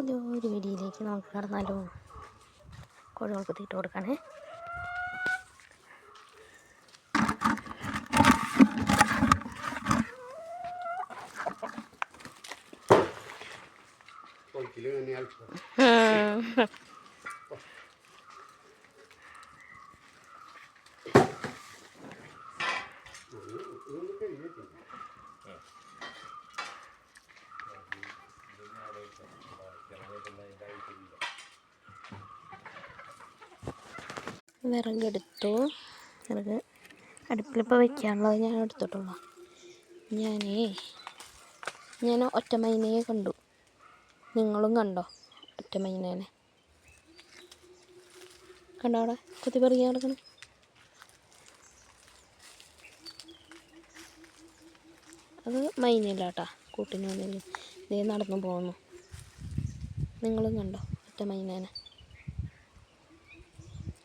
പുതിയൊരു വീഡിയോയിലേക്ക് നമുക്ക് കടന്നാലോ. കോഴികൾക്ക് തീറ്റ കൊടുക്കണേ. വിറകെടുത്തു. വിറക് അടുപ്പിലിപ്പോൾ വയ്ക്കാനുള്ളത് ഞാൻ എടുത്തിട്ടുള്ളൂ. ഞാൻ ഒറ്റമൈനയെ കണ്ടു. നിങ്ങളും കണ്ടോ ഒറ്റമൈനേനെ? കണ്ടോ അവിടെ കുത്തി പറിക്കാൻ കിടക്കണം? അത് മൈനയില്ല കേട്ടാ, കൂട്ടിന് വന്നില്ല. ഇതേ നടന്നു പോകുന്നു. നിങ്ങളും കണ്ടോ ഒറ്റമൈനേനെ?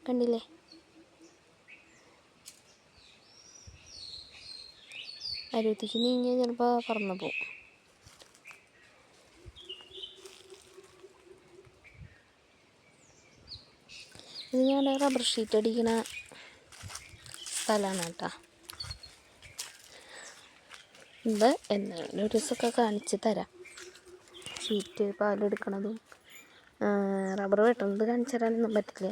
കണ്ടില്ലേ? അരുത്തിക്ക് നീങ്ങിയാൽ ചിലപ്പോൾ പറന്നു പോകും. ഇത് ഞാൻ റബ്ബർ ഷീറ്റ് അടിക്കുന്ന സ്ഥലമാണ് കേട്ടോ. ഇത് എന്തെങ്കിലും ഒരു ദിവസമൊക്കെ കാണിച്ച് തരാം. ഷീറ്റ് പാലെടുക്കണതും റബ്ബർ വെട്ടണത് കാണിച്ചു തരാനൊന്നും പറ്റില്ല.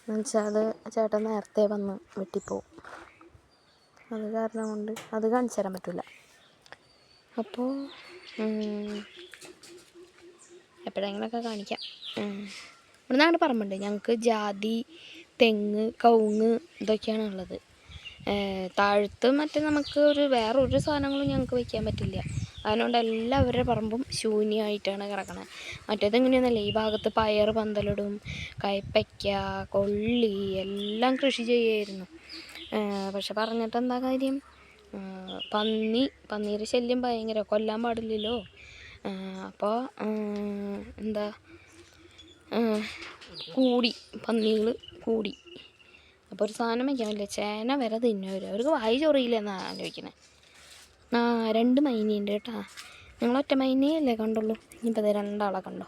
എന്ന് വെച്ചാൽ ചേട്ടൻ നേരത്തെ വന്ന് വെട്ടിപ്പോവും. അത് കാരണം കൊണ്ട് അത് കാണിച്ചു തരാൻ പറ്റില്ല. അപ്പോൾ എപ്പോഴെങ്കിലൊക്കെ കാണിക്കാം. ഇവിടെ ഞങ്ങളുടെ പറമ്പുണ്ട്. ഞങ്ങൾക്ക് ജാതി, തെങ്ങ്, കവുങ്ങ് ഇതൊക്കെയാണ് ഉള്ളത്. താഴത്ത് മറ്റേ നമുക്ക് വേറൊരു സാധനങ്ങളും ഞങ്ങൾക്ക് വയ്ക്കാൻ പറ്റില്ല. അതുകൊണ്ട് എല്ലാവരുടെ പറമ്പും ശൂന്യമായിട്ടാണ് കിടക്കണത്. മറ്റേത് എങ്ങനെയൊന്നുമല്ല, ഈ ഭാഗത്ത് പയർ പന്തലിടും, കയ്പ്പയ്ക്ക, കൊള്ളി എല്ലാം കൃഷി ചെയ്യുമായിരുന്നു. പക്ഷെ പറഞ്ഞിട്ട് എന്താ കാര്യം? പന്നീരുടെ ശല്യം ഭയങ്കര, കൊല്ലാൻ പാടില്ലല്ലോ. അപ്പോൾ എന്താ പന്നികൾ കൂടി. അപ്പോൾ ഒരു സാധനം വയ്ക്കാൻ പറ്റില്ല. ചേന വരെ തിന്നുവരും. അവർക്ക് വായി ചൊറിയില്ലെന്നാണ് ആലോചിക്കണേ. 2 മൈനയുണ്ട് കേട്ടോ. നിങ്ങൾ ഒറ്റ മൈനയല്ലേ കണ്ടുള്ളൂ? ഇനിയിപ്പോൾ 2 കണ്ടോ?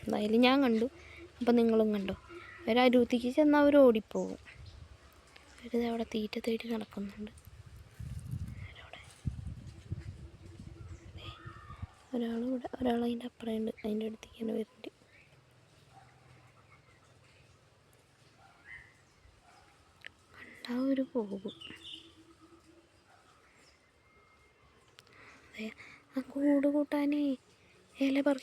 എന്തായാലും ഞാൻ കണ്ടു. അപ്പം നിങ്ങളും കണ്ടോ? ഒരു അരുത്തിക്ക് ചെന്നാൽ അവർ ഓടിപ്പോകും. അവിടെ തീറ്റ തേടി നടക്കുന്നുണ്ട്. ഒരാൾ അതിൻ്റെ അപ്പുറമുണ്ട്. അതിൻ്റെ അടുത്തേക്ക് തന്നെ വരുന്നുണ്ട്. കണ്ടാൽ പോകും. ആ കൂട് കൂട്ടാനേ ഇല പറിക്കും.